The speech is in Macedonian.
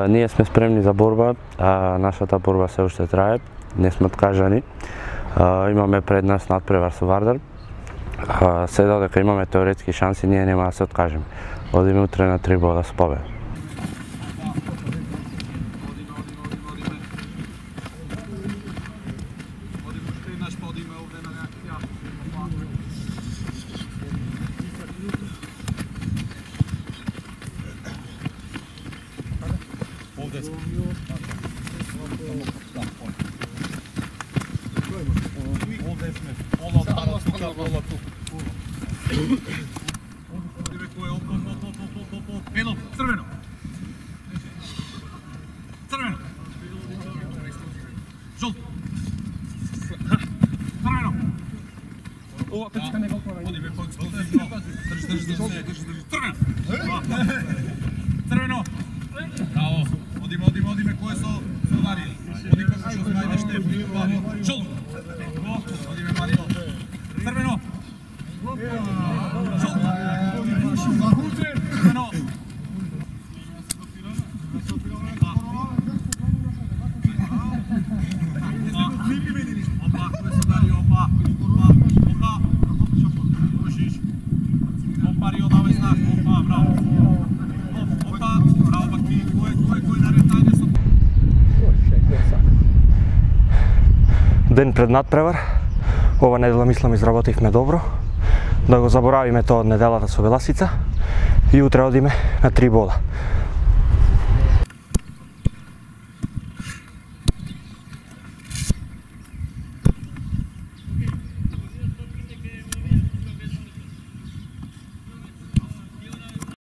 Ние сме спремни за борба, нашата борба се уште трае, не сме откажани. Имаме пред нас надпревар со Вардар. Се додека имаме теоретски шанси, ние нема да се откажеме. Одиме утре на 3 бода со победа. Crveno! Crveno! Žuto! Crveno! Ova pečka ne gotovo. Odime po eksplozivno. Drži. Crveno! Crveno! Bravo! Odime koje su Marije. Odime kako što znajde štep. Žuto! Odime Marijo. Crveno! Žuto! Crveno! Ден пред надпревар, ова недела мислам изработивме добро, да го заборавиме тоа од неделата со Беласица и утре одиме на 3 бода.